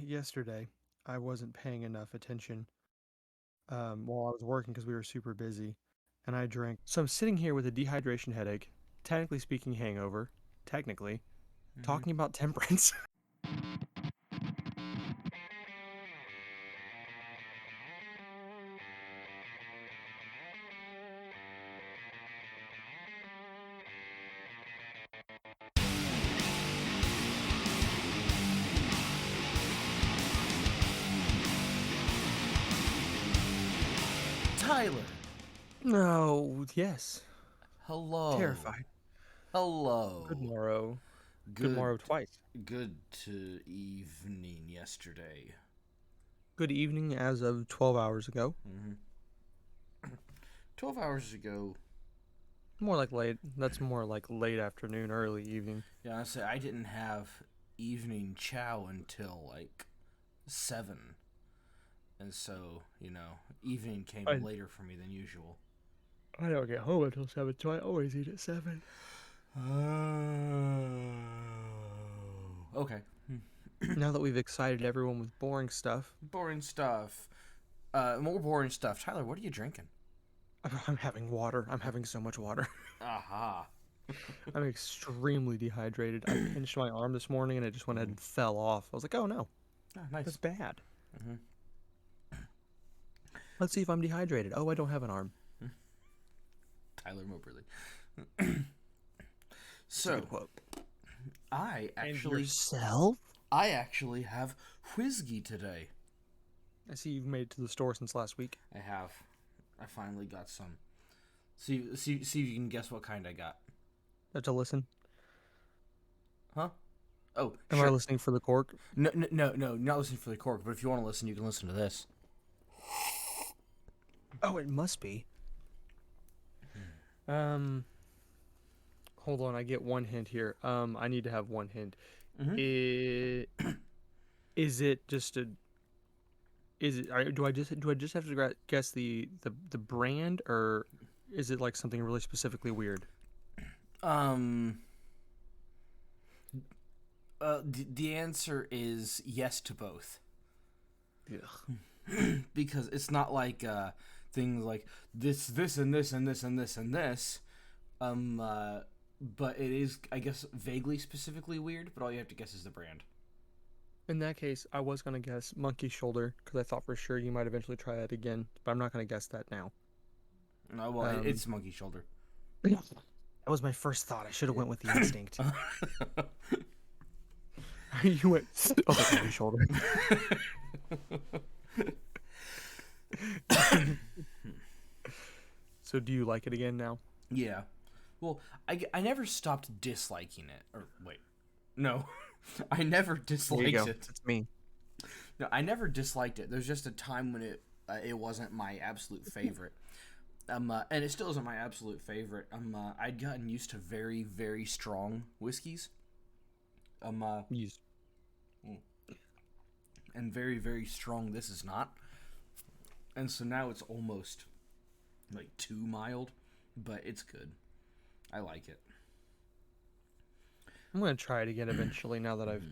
yesterday I wasn't paying enough attention while I was working because we were super busy, and I drank. So I'm sitting here with a dehydration headache, technically speaking, hangover, technically, hmm talking about temperance. Tyler, No, yes, hello. terrified. Good Hello. morrow. Good Good morrow twice. good to evening yesterday. Good evening as of 12 hours ago. hmm 12 hours ago, More like late. That's more like late afternoon, early evening. yeah, honestly, I didn't have evening chow until like 7. And so, evening came I later for me than usual. I don't get home until 7, so I always eat at 7. Oh. Okay. Now that we've excited everyone with boring stuff, Boring stuff. More boring stuff. Tyler, what are you drinking? I'm having water. I'm having so much water. Aha. I'm extremely dehydrated. I pinched my arm this morning and it just went ahead and fell off. I was like, oh no, Ah, that's nice. bad. hmm Let's see if I'm dehydrated. Oh, I don't have an arm. Tyler Moberly. That's a good So quote. I And actually, yourself? I actually have whiskey today. I see you've made it to the store since last week. I have. I finally got some. See if you can guess what kind I got. To listen. Huh? Oh, Am I sure. listening for the cork? No, no, no, no. Not listening for the cork. But if you want to listen, you can listen to this. Oh, it must be. Um, Hold on. I get one hint here. I need to have one hint. Mm-hmm. I- Is it just a do I just have to guess the brand, or is it like something really specifically weird? Um. The answer is yes to both. Ugh. Because it's not like things like this, and this, and this, and this, and this. Um, uh, but it is, I guess, vaguely specifically weird. But all you have to guess is the brand. In that case, I was gonna guess monkey shoulder because I thought for sure you might eventually try that again, but I'm not gonna guess that now. Well, Um, it's monkey shoulder. that was my first thought. I should have went with the instinct. You went, okay, monkey shoulder. So do you like it again now? Yeah. Well, I never stopped disliking it. Or wait, no, I never There you disliked go. it. That's me. No, I never disliked it. There's just a time when it wasn't my absolute favorite. And it still isn't my absolute favorite. I'd gotten used to very, very strong whiskeys. Um, uh, Use. and very, very strong. This is not. And so now it's almost like too mild, but it's good. I like it. I'm gonna try it again eventually. Now that I've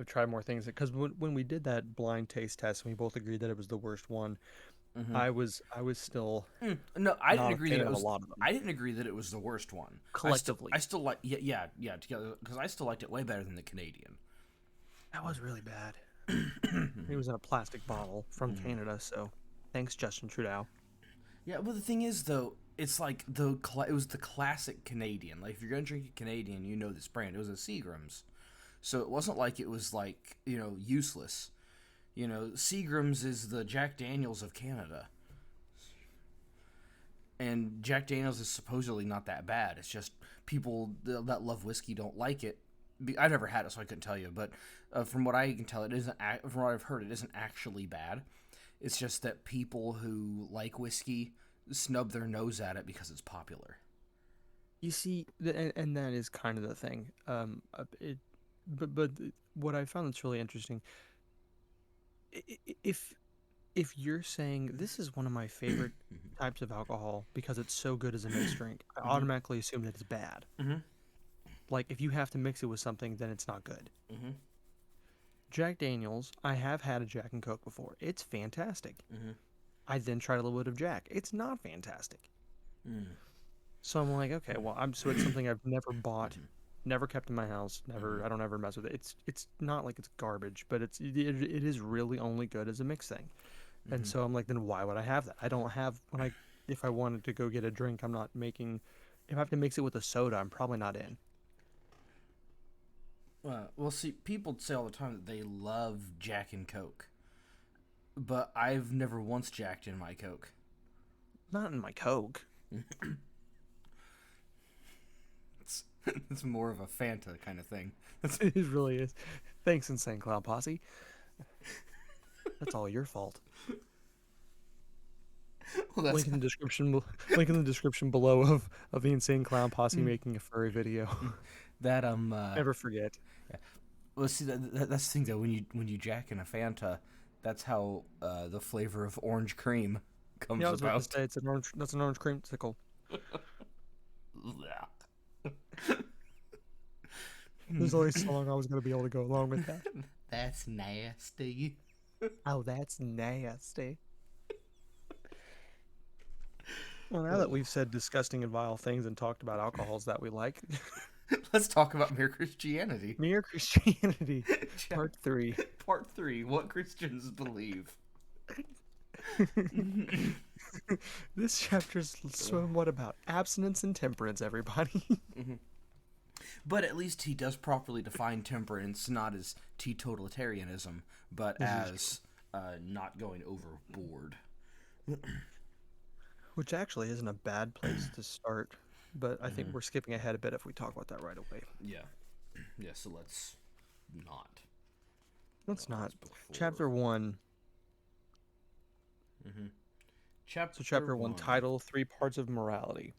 tried more things, because when we did that blind taste test and we both agreed that it was the worst one, hmm I was still No, I didn't not a agree that fan it of a was. lot of them I didn't agree that it was the worst one. collectively. I still like. Yeah. Together, because I still liked it way better than the Canadian. That was really bad. It was in a plastic bottle from Canada, so thanks, Justin Trudeau. Yeah, well, the thing is, though, it's like it was the classic Canadian. Like, if you're gonna drink a Canadian, you know this brand. It was a Seagram's, so it wasn't like it was like useless. Seagram's is the Jack Daniels of Canada, and Jack Daniels is supposedly not that bad. It's just people that love whiskey don't like it. I've never had it, so I couldn't tell you. But from what I can tell, it isn't. From what I've heard, it isn't actually bad. It's just that people who like whiskey snub their nose at it because it's popular. You see, and that is kind of the thing. But what I found that's really interesting, if you're saying this is one of my favorite types of alcohol because it's so good as a mixed drink, I hmm automatically assume that it's bad. hmm Like if you have to mix it with something, then it's not good. hmm Jack Daniels, I have had a Jack and Coke before. It's fantastic. Mm-hmm. I then tried a little bit of Jack. It's not fantastic. Mm. So I'm like, okay, well, so it's something I've never bought, Mm-hmm. never kept in my house, Mm-hmm. never. I don't ever mess with it. It's not like it's garbage, but it is really only good as a mix thing. And Mm-hmm. so I'm like, then why would I have that? I don't have when I if I wanted to go get a drink, I'm not making. If I have to mix it with a soda, I'm probably not in. Well, see, people say all the time that they love Jack and Coke, but I've never once jacked in my Coke. Not in my Coke. It's, it's more of a Fanta kind of thing. It really is. Thanks, Insane Clown Posse. That's all your fault. Well, that's Link in the description. Link in the description below of the Insane Clown Posse making a furry video. that Never forget. yeah. Well, see, that's the thing though. When you jack in a Fanta, that's how the flavor of orange cream Yeah, I comes was about to about. say it's an orange. That's an orange creamsicle. There's always a song I was gonna be able to go along with that. That's nasty. Oh, that's nasty. Well, now that we've said disgusting and vile things and talked about alcohols that we like, Let's talk about mere Christianity. Mere Christianity, Part 3. Part 3. What Christians believe. This chapter's somewhat about abstinence and temperance, everybody. But at least he does properly define temperance, not as teetotalitarianism, but This is as not going overboard. Which actually isn't a bad place to start, but I think we're skipping ahead a bit if we talk about that right away. Yeah. Yeah, so let's not. Let's not. That's before. Chapter 1. Mm-hmm. Chapter So, Chapter 1, title, Three Parts of Morality.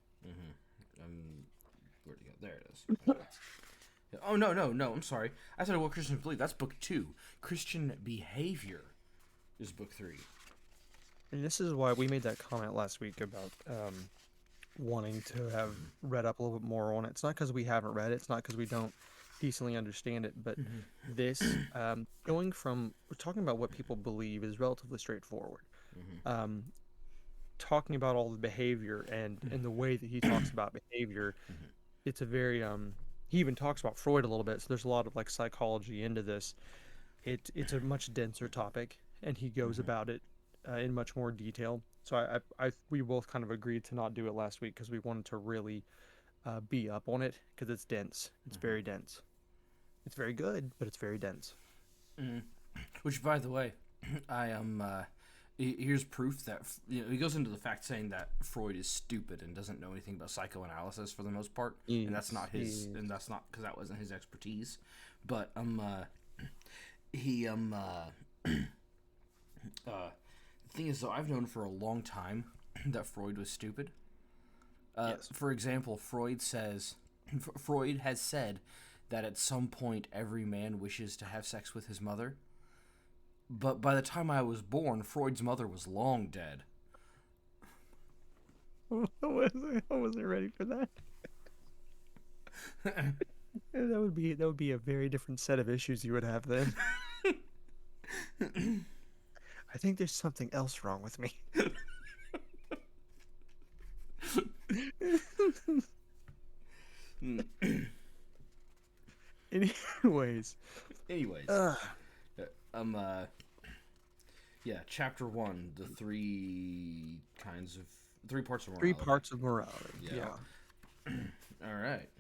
Where'd it go? There it is. Oh, no, I'm sorry. I said what Christians believe. That's book 2. Christian behavior is book 3. And this is why we made that comment last week about wanting to have read up a little bit more on it. It's not because we haven't read it. It's not because we don't decently understand it. But this, going from talking about what people believe is relatively straightforward. Talking about all the behavior and the way that he talks about behavior, it's a very he even talks about Freud a little bit. So there's a lot of like psychology into this. It's a much denser topic, and he goes about it in much more detail. So we both kind of agreed to not do it last week because we wanted to really be up on it because it's dense. It's very dense. It's very good, but it's very dense. Which, by the way, I am. Here's proof that he goes into the fact saying that Freud is stupid and doesn't know anything about psychoanalysis for the most part, and that's not his, and that's not because that wasn't his expertise. But he the thing is though, I've known for a long time that Freud was stupid. Yes. For example, Freud has said that at some point every man wishes to have sex with his mother. But by the time I was born, Freud's mother was long dead. I wasn't ready for that. That would be a very different set of issues you would have then. I think there's something else wrong with me. Anyways. Yeah, chapter 1, the three parts of morality. Three parts of morality. Yeah. All right.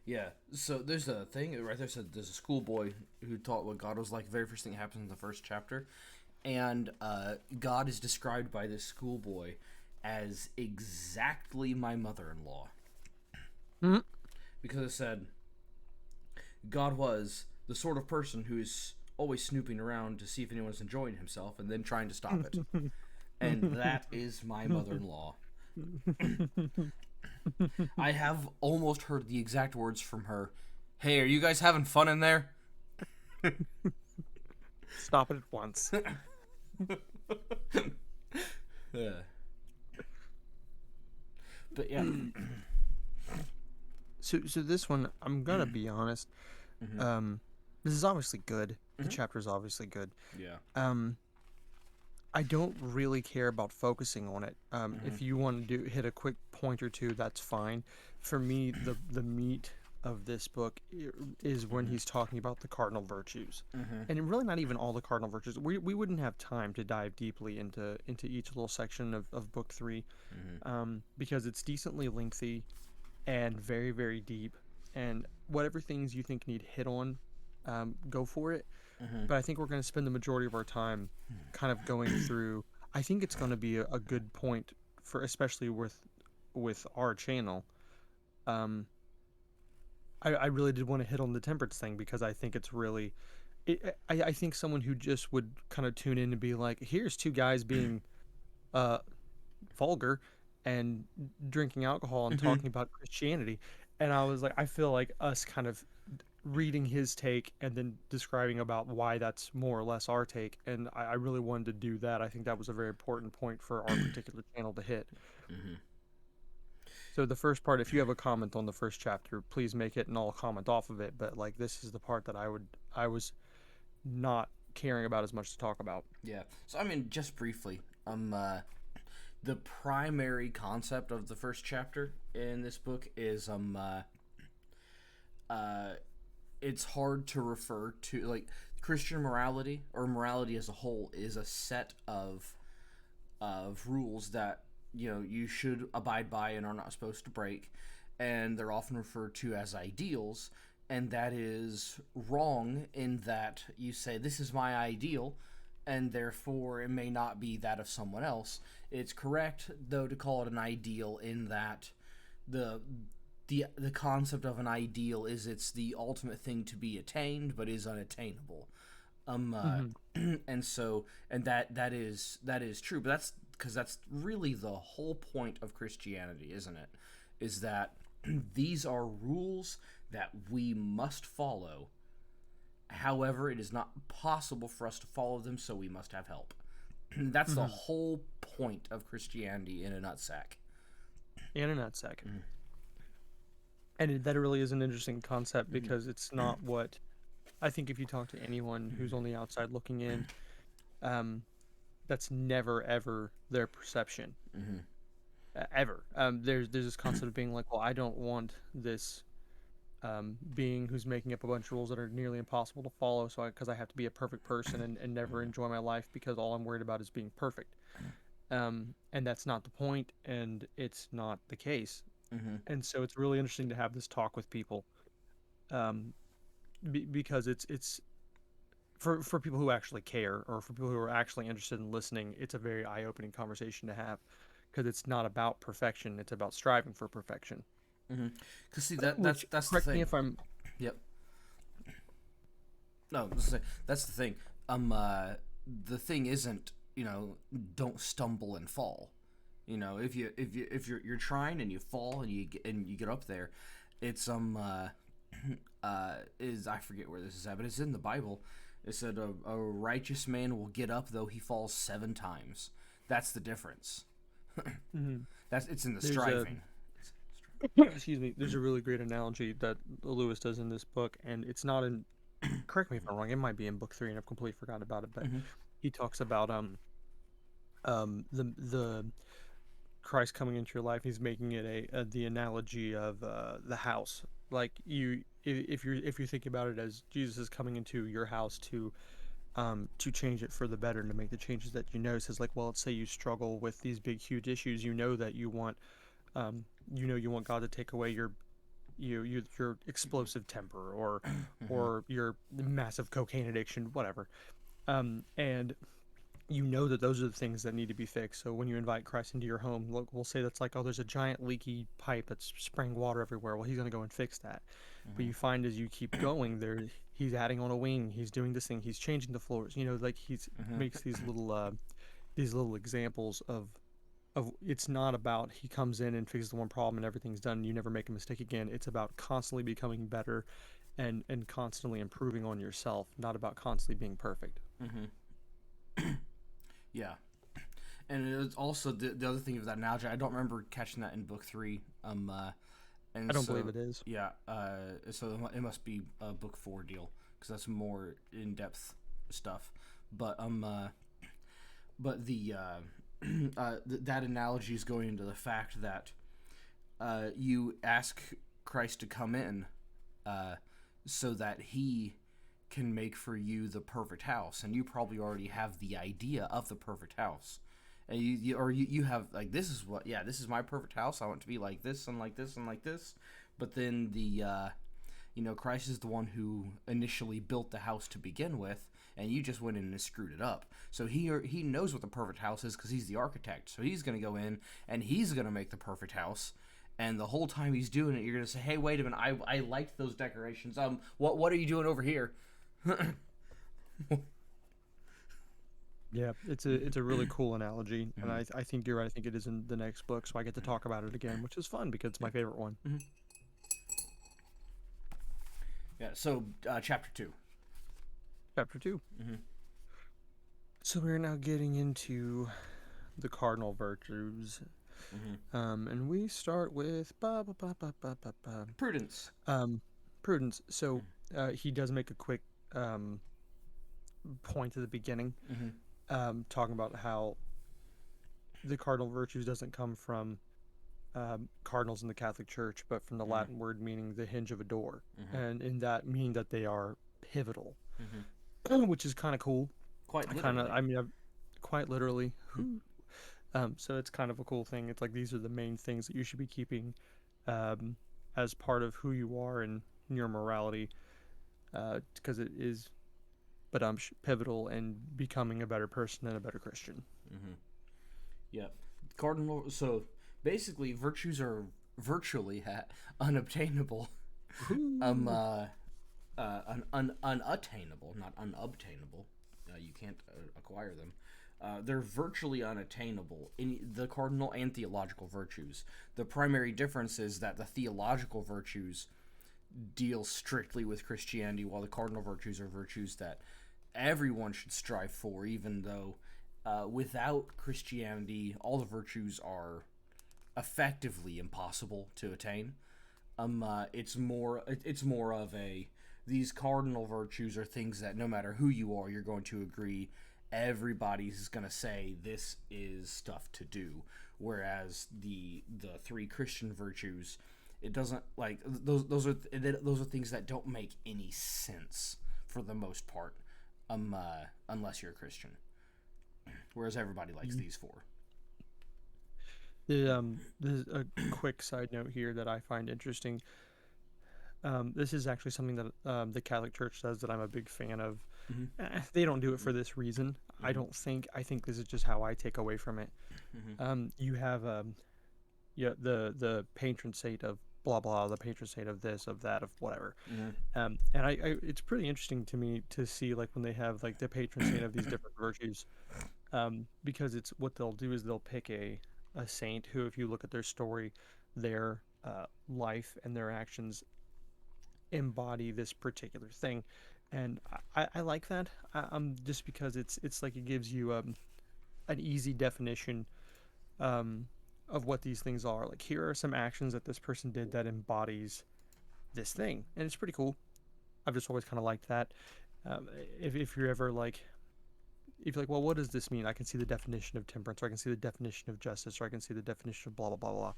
Yeah, so there's a thing right there said there's a schoolboy who taught what God was like. The very first thing that happens in the first chapter. And God is described by this schoolboy as exactly my mother-in-law. Because it said, God was the sort of person who is always snooping around to see if anyone's enjoying himself and then trying to stop it. And that is my mother-in-law. I have almost heard the exact words from her. Hey, are you guys having fun in there? Stop it at once. But yeah. So this one, I'm gonna be honest. This is obviously good. The Mm-hmm. chapter is obviously good. Yeah. Um, I don't really care about focusing on it. Mm-hmm. If you want to hit a quick point or two, that's fine. For me, the meat of this book is when Mm-hmm. he's talking about the cardinal virtues, Mm-hmm. and really not even all the cardinal virtues. We wouldn't have time to dive deeply into each little section of book three, Mm-hmm. because it's decently lengthy and very very deep. And whatever things you think need hit on, go for it. Mm-hmm. But I think we're going to spend the majority of our time kind of going through. I think it's going to be a good point for, especially with our channel. Um, I really did want to hit on the temperance thing because I think it's really. I think someone who just would kind of tune in and be like, "Here's two guys being uh, vulgar and drinking alcohol and Mm-hmm. talking about Christianity," and I was like, I feel like us kind of reading his take and then describing about why that's more or less our take. And I really wanted to do that. I think that was a very important point for our particular channel to hit. Mm-hmm. So the first part, if you have a comment on the first chapter, please make it and I'll comment off of it. But like this is the part that I was not caring about as much to talk about. Yeah. So I mean, just briefly, the primary concept of the first chapter in this book is uh, it's hard to refer to like Christian morality or morality as a whole is a set of rules that you should abide by and are not supposed to break, and they're often referred to as ideals, and that is wrong in that you say this is my ideal and therefore it may not be that of someone else. It's correct though to call it an ideal in that the the concept of an ideal is it's the ultimate thing to be attained but is unattainable. Um, uh, Hmm. and that is true, but that's because that's really the whole point of Christianity, isn't it? Is that these are rules that we must follow. However, it is not possible for us to follow them, so we must have help. That's the Hmm. whole point of Christianity in a nutsack. And a nutsack. Mm-hmm. And that really is an interesting concept because it's not what I think if you talk to anyone who's on the outside looking in, um, that's never ever their perception. Mm-hmm. Ever. There's this concept of being like, well, I don't want this being who's making up a bunch of rules that are nearly impossible to follow, so because I have to be a perfect person and never enjoy my life because all I'm worried about is being perfect. And that's not the point, and it's not the case. Mm-hmm. And so it's really interesting to have this talk with people, um, because it's for people who actually care or for people who are actually interested in listening. It's a very eye-opening conversation to have because it's not about perfection; it's about striving for perfection. Mm-hmm. Cause see that that's Which, that's the correct me thing. if I'm. Yep. No, that's the thing. The thing isn't don't stumble and fall. If you're trying and you fall and you get up there, it's is I forget where this is at, but it's in the Bible. It said a righteous man will get up though he falls 7 times. That's the difference. Mhm. That's it's in the There's a striving. excuse me. There's a really great analogy that Lewis does in this book, and it's not in. Correct me if I'm wrong. It might be in book three, and I've completely forgot about it. But Mm-hmm. he talks about the Christ coming into your life. He's making it the analogy of the house. Like if you're thinking about it as Jesus is coming into your house to change it for the better and to make the changes that you know. Says like, well, let's say you struggle with these big huge issues. You know that um you want God to take away your explosive temper Mm-hmm. or your massive cocaine addiction, whatever. And you know that those are the things that need to be fixed. So when you invite Christ into your home, look, we'll say that's like, oh, there's a giant leaky pipe that's spraying water everywhere. Well, he's going to go and fix that. But Mm-hmm. you find as you keep going, he's adding on a wing, he's doing this thing, he's changing the floors. Like he's Mm-hmm. makes these little examples of it's not about he comes in and fixes the one problem and everything's done and you never make a mistake again. It's about constantly becoming better and constantly improving on yourself, not about constantly being perfect. Mm-hmm. Yeah. And it's also the other thing of that analogy. I don't remember catching that in book three. I And don't believe so it is. yeah. So it must be a book four deal because that's more in depth stuff. But but the that analogy is going into the fact that you ask Christ to come in, so that He can make for you the perfect house, and you probably already have the idea of the perfect house, and you have like, this is my perfect house. I want it to be like this and like this and like this. But then Christ is the one who initially built the house to begin with, and you just went in and screwed it up. So he knows what the perfect house is because he's the architect. So he's going to go in and he's going to make the perfect house. And the whole time he's doing it, you're going to say, hey, wait a minute, I liked those decorations. What are you doing over here? Yeah, it's a really cool analogy, and I think you're right. I think it is in the next book, so I get to talk about it again, which is fun because it's my favorite one. Yeah. So chapter 2. Chapter 2. So we're now getting into the Cardinal Virtues, and we start with Prudence. Prudence. So he does make a quick point at the beginning, talking about how the Cardinal Virtues doesn't come from cardinals in the Catholic Church, but from the Latin word meaning the hinge of a door, and in that meaning that they are pivotal, which is kind of cool. Quite literally. Quite literally. So it's kind of a cool thing. It's like these are the main things that you should be keeping as part of who you are and your morality, because it is pivotal in becoming a better person and a better Christian. Yeah. Cardinal. So basically, virtues are virtually unobtainable. Unattainable, not unobtainable. You can't acquire them. They're virtually unattainable in the cardinal and theological virtues. The primary difference is that the theological virtues deal strictly with Christianity, while the cardinal virtues are virtues that everyone should strive for, even though without Christianity, all the virtues are effectively impossible to attain. It's more of these cardinal virtues are things that no matter who you are, you're going to agree everybody's going to say this is stuff to do. Whereas the three Christian virtues, it doesn't, like, those are things that don't make any sense for the most part, unless you're a Christian. Whereas everybody likes these four. There's a quick side note here that I find interesting. This is actually something that the Catholic Church does that I'm a big fan of. They don't do it for this reason. I think this is just how I take away from it. You have the patron saint of blah blah, the patron saint of this, of that, of whatever. And it's pretty interesting to me to see, like, when they have like the patron saint of these different virtues, because it's what they'll do is they'll pick a saint who, if you look at their story, their life and their actions embody this particular thing, and I like that. Just because it's like it gives you an easy definition of what these things are. Like, here are some actions that this person did that embodies this thing, and it's pretty cool. I've just always kind of liked that. If you're ever like, if you're like, well, what does this mean? I can see the definition of temperance, or I can see the definition of justice, or I can see the definition of blah, blah, blah, blah.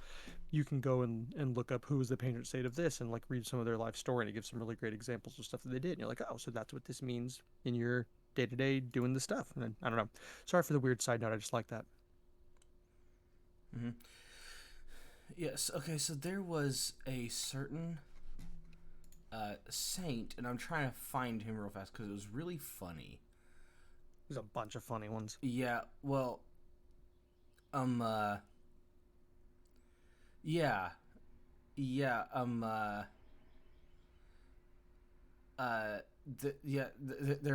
You can go and look up who is the patron saint of this and, like, read some of their life story, and it gives some really great examples of stuff that they did. And you're like, oh, so that's what this means in your day-to-day doing the stuff. And then, I don't know. Sorry for the weird side note. I just like that. Yes, okay, so there was a certain saint, and I'm trying to find him real fast because it was really funny. There's a bunch of funny ones. Yeah, well, there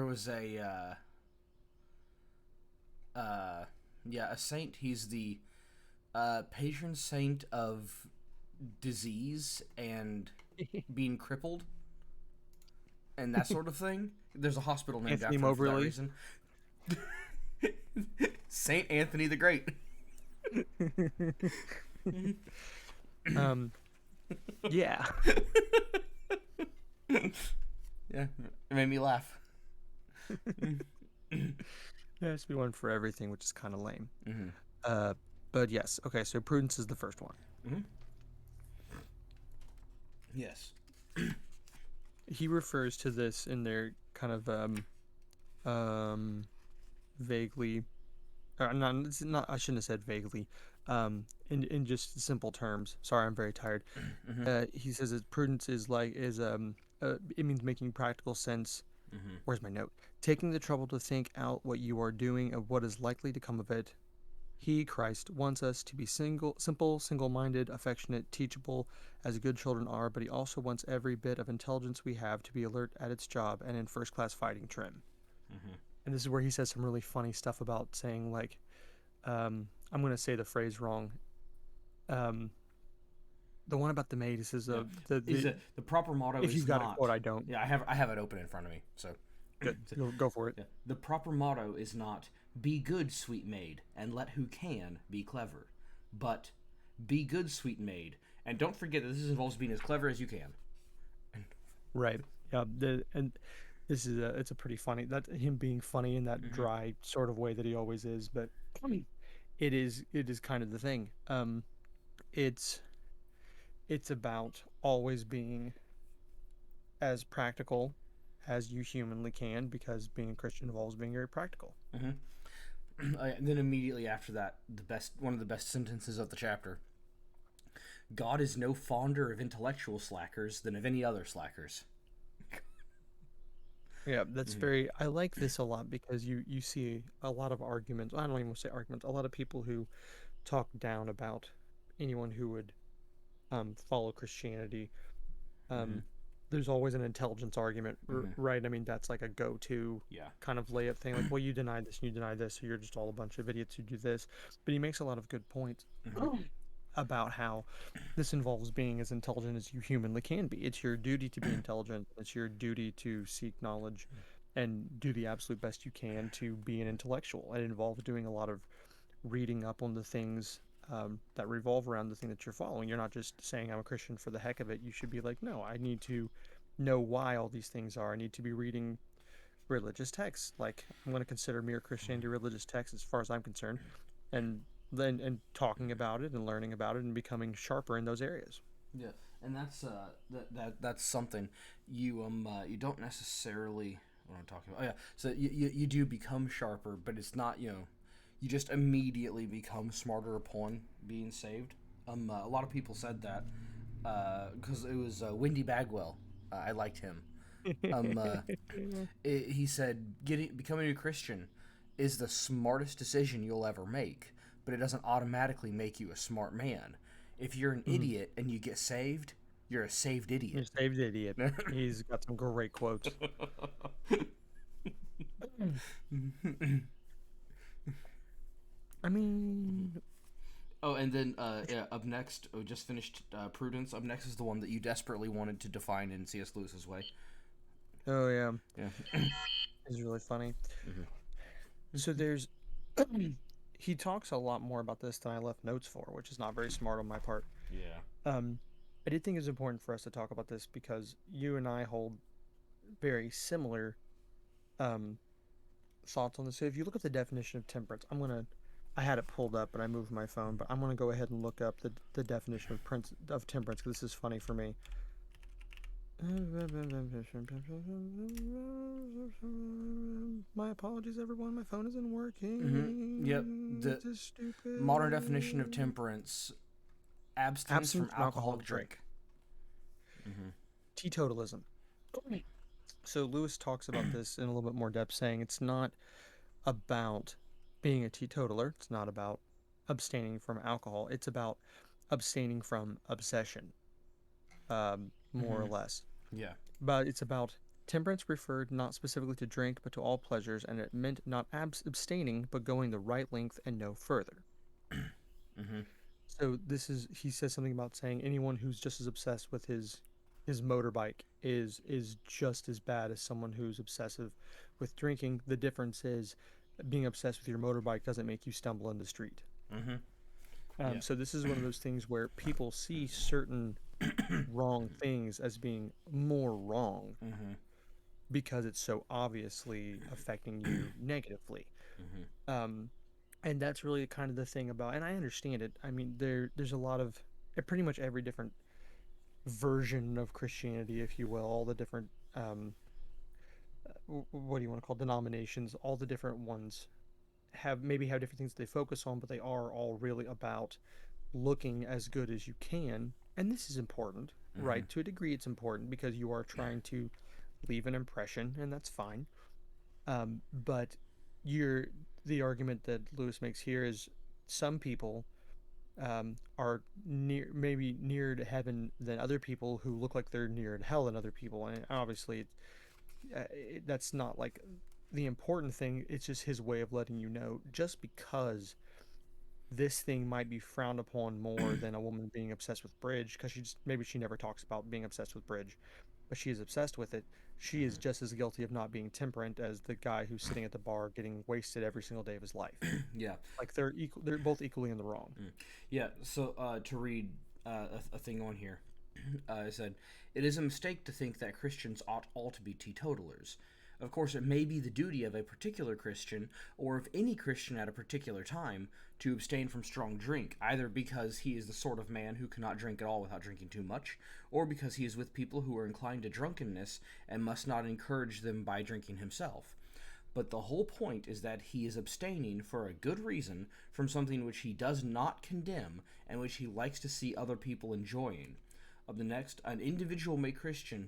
was a saint. He's the patron saint of disease and being crippled and that sort of thing. There's a hospital named Anthony after him for that Moberly. reason. Saint Anthony the Great. Yeah. Yeah. It made me laugh. There has to be one for everything, which is kind of lame. Mm-hmm. Uh, but yes, okay. So prudence is the first one. Mm-hmm. Yes. He refers to this in their kind of um vaguely, or not. It's not. I shouldn't have said vaguely. In just simple terms. Sorry, I'm very tired. Mm-hmm. He says that prudence is it means making practical sense. Mm-hmm. Where's my note? Taking the trouble to think out what you are doing and what is likely to come of it. He, Christ, wants us to be simple, single-minded, affectionate, teachable, as good children are, but he also wants every bit of intelligence we have to be alert at its job and in first-class fighting trim. Mm-hmm. And this is where he says some really funny stuff about saying, like, I'm going to say the phrase wrong. Um, the one about the maid, he says, Yeah. The proper motto if is you've got a not. quote, I don't. Yeah, I have it open in front of me. So, Good. Go for it. yeah. The proper motto is not "Be good, sweet maid, and let who can be clever," but "Be good, sweet maid, and don't forget that this involves being as clever as you can." Right. Yeah. And this is it's a pretty funny, that him being funny in that Mm-hmm. dry sort of way that he always is, but it is kind of the thing. It's it's about always being as practical as you humanly can, because being a Christian involves being very practical. Mm-hmm. And then immediately after that, one of the best sentences of the chapter: God is no fonder of intellectual slackers than of any other slackers. Yeah, that's Mm-hmm. very. I like this a lot because you see a lot of arguments. I don't even want to say arguments. A lot of people who talk down about anyone who would follow Christianity. Mm-hmm. Um, there's always an intelligence argument, Mm-hmm. right? I mean, that's like a go-to Yeah. kind of layup thing. Like, well, you deny this, and you deny this, so you're just all a bunch of idiots who do this. But he makes a lot of good points Mm-hmm. about how this involves being as intelligent as you humanly can be. It's your duty to be intelligent. It's your duty to seek knowledge and do the absolute best you can to be an intellectual. It involves doing a lot of reading up on the things that revolve around the thing that you're following. You're not just saying I'm a Christian for the heck of it. You should be like, no, I need to know why all these things are. I need to be reading religious texts. Like, I'm going to consider mere Christianity religious texts as far as I'm concerned, and then and talking about it and learning about it and becoming sharper in those areas. Yeah, and that's something you don't necessarily what I'm talking about. Oh yeah, so you do become sharper, but it's not you just immediately become smarter upon being saved. A lot of people said that because it was Wendy Bagwell. I liked him. Um, uh, he said becoming a Christian is the smartest decision you'll ever make, but it doesn't automatically make you a smart man. If you're an Mhm. idiot and you get saved, you're a saved You're idiot. saved idiot. He's got some great quotes. I mean, Oh, and then yeah, up next, we just finished Prudence. Up next is the one that you desperately wanted to define in C.S. Lewis's way. oh yeah, Yeah. it's really funny. Mm-hmm. So there's he talks a lot more about this than I left notes for, which is not very smart on my part. Yeah. Um, I did think it's important for us to talk about this because you and I hold very similar um, thoughts on this. So if you look at the definition of temperance, I had it pulled up and I moved my phone, but I'm gonna go ahead and look up the definition of temperance because this is funny for me. My apologies, everyone. My phone isn't Mm-hmm. Yep. working. The This is modern definition of stupid. temperance: abstinence from Abstinence from alcoholic alcoholic drink. drink. Mm-hmm. Teetotalism. So Lewis talks about this in a little bit more depth, saying it's not about being a teetotaler. It's not about abstaining from alcohol. It's about abstaining from obsession, more or Mm-hmm. less. Yeah. But it's about temperance referred not specifically to drink, but to all pleasures, and it meant not abstaining, but going the right length and no further. Mm-hmm. So this is he says something about saying anyone who's just as obsessed with his motorbike is just as bad as someone who's obsessive with drinking. The difference is being obsessed with your motorbike doesn't make you stumble in the street. Mm-hmm. Yeah. So this is one of those things where people see certain wrong things as being more wrong, Mm-hmm. because it's so obviously affecting you negatively. Mm-hmm. Um, and that's really kind of the thing about, and I understand it. I mean, there's a lot of pretty much every different version of Christianity, if you will, all the different what do you want to call denominations, all the different ones have different things they focus on, but they are all really about looking as good as you can. And this is important, Mm-hmm. right? To a degree, it's important because you are trying to leave an impression, and that's fine. But you're the argument that Lewis makes here is some people are maybe nearer to heaven than other people who look like they're nearer to hell than other people, and obviously that's not like the important thing. It's just his way of letting you know, just because this thing might be frowned upon more than a woman being obsessed with bridge, because maybe she never talks about being obsessed with bridge, but she is obsessed with it. She is just as guilty of not being temperate as the guy who's sitting at the bar getting wasted every single day of his life. Yeah. Like they're equal. They're both equally in the wrong. Yeah. So to read a thing on here, I said, "It is a mistake to think that Christians ought all to be teetotalers. Of course, it may be the duty of a particular Christian, or of any Christian at a particular time, to abstain from strong drink, either because he is the sort of man who cannot drink at all without drinking too much, or because he is with people who are inclined to drunkenness and must not encourage them by drinking himself. But the whole point is that he is abstaining for a good reason from something which he does not condemn and which he likes to see other people enjoying. Of the next, an individual Christian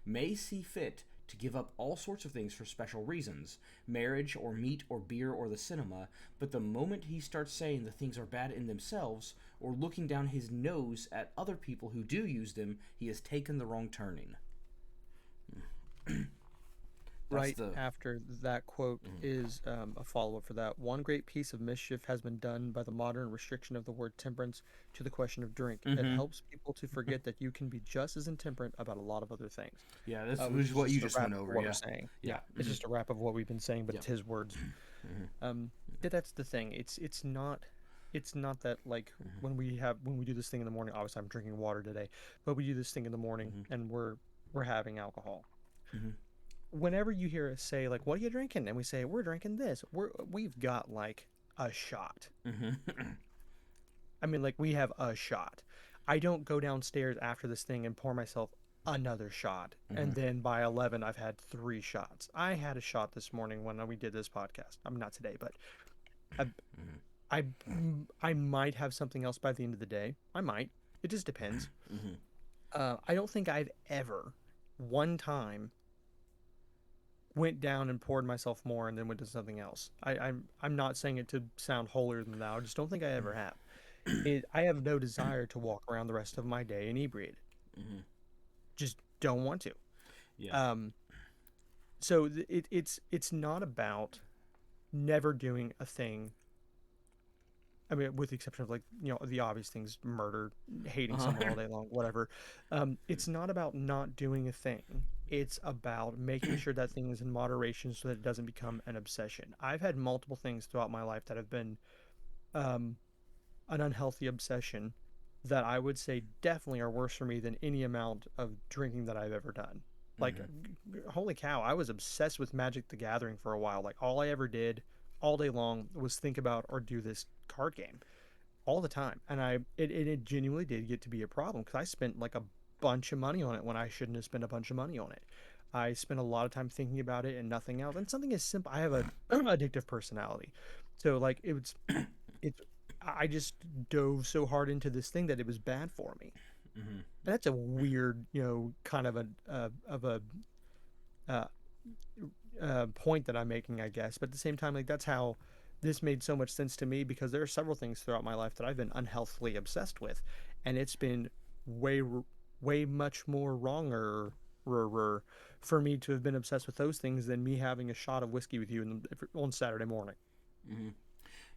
may see fit to give up all sorts of things for special reasons, marriage or meat or beer or the cinema, but the moment he starts saying the things are bad in themselves or looking down his nose at other people who do use them, he has taken the wrong turning." That's Right the. after that quote is a follow up for that. One great piece of mischief has been done by the modern restriction of the word temperance to the question of drink. It Mm-hmm. helps people to forget that you can be just as intemperate about a lot of other things, Yeah, this which is is what you just a just wrap went of over. what we're Yeah, saying. yeah, Yeah, it's just a wrap of what we've been saying, but yeah. it's his words. That's the thing. It's not that like when we do this thing in the morning. Obviously, I'm drinking water today, but we do this thing in the morning and we're having alcohol. Whenever you hear us say like, "What are you drinking?" and we say we're drinking this, we've got like a shot. I mean, like we have a shot. I don't go downstairs after this thing and pour myself another shot, and then by 11 I've had 3 shots. I had a shot this morning when we did this podcast. I'm not today, but I I I might have something else by the end of the day. I might. It just depends. I don't think I've ever one time went down and poured myself more and then went to something else. I'm not saying it to sound holier than thou. I just don't think I ever have. I have no desire to walk around the rest of my day inebriated. Just don't want to. Yeah. Um, so it's not about never doing a thing. I mean, with the exception of like the obvious things, murder, hating Uh-huh. someone all day long, whatever. It's not about not doing a thing. It's about making sure that thing is in moderation so that it doesn't become an obsession. I've had multiple things throughout my life that have been um, an unhealthy obsession that I would say definitely are worse for me than any amount of drinking that I've ever done. Like, holy cow, I was obsessed with Magic the Gathering for a while. Like, all I ever did all day long was think about or do this card game all the time. And it genuinely did get to be a problem because I spent like a bunch of money on it when I shouldn't have spent a bunch of money on it. I spent a lot of time thinking about it and nothing else. And something as simple, I have a addictive personality. So like it's I just dove so hard into this thing that it was bad for me. And that's a weird, kind of a uh, point that I'm making, I guess. But at the same time, like that's how this made so much sense to me because there are several things throughout my life that I've been unhealthily obsessed with, and it's been way, way much more wronger for me to have been obsessed with those things than me having a shot of whiskey with you on Saturday morning.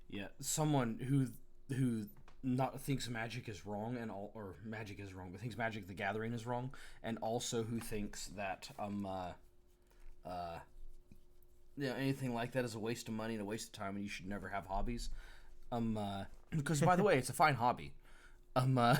Yeah. Someone who not thinks magic is wrong and all or magic is wrong, but thinks Magic the Gathering is wrong, and also who thinks that anything like that is a waste of money and a waste of time, and you should never have hobbies. Because by the way, it's a fine hobby. Um, uh,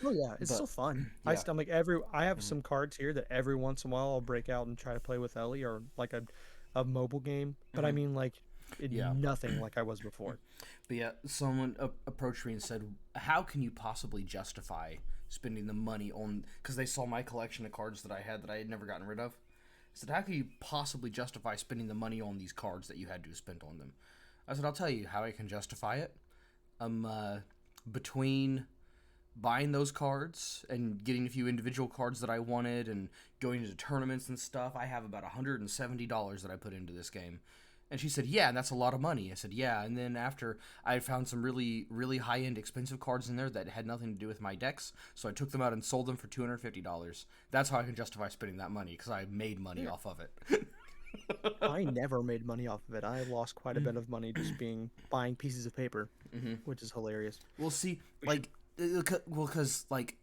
Oh yeah, it's still but fun. yeah. I'm like I have some cards here that every once in a while I'll break out and try to play with Ellie or like a mobile game. But I Hmm. mean like Yeah. nothing like I was before. But yeah, someone approached me and said, "How can you possibly justify spending the money on?" Because they saw my collection of cards that I had never gotten rid of. I said, "How can you possibly justify spending the money on these cards that you had to spend on them?" I said, "I'll tell you how I can justify it. Um, uh, Between buying those cards and getting a few individual cards that I wanted and going to tournaments and stuff, I have about $170 that I put into this game." And she said, "Yeah, and that's a lot of money." I said, "Yeah." And then after I found some really, really high end expensive cards in there that had nothing to do with my decks, so I took them out and sold them for $250. That's how I can justify spending that money because I made money Yeah. off of it. I never made money off of it. I lost quite a bit of money just being buying pieces of paper, which is hilarious. We'll see, We should like, well, because like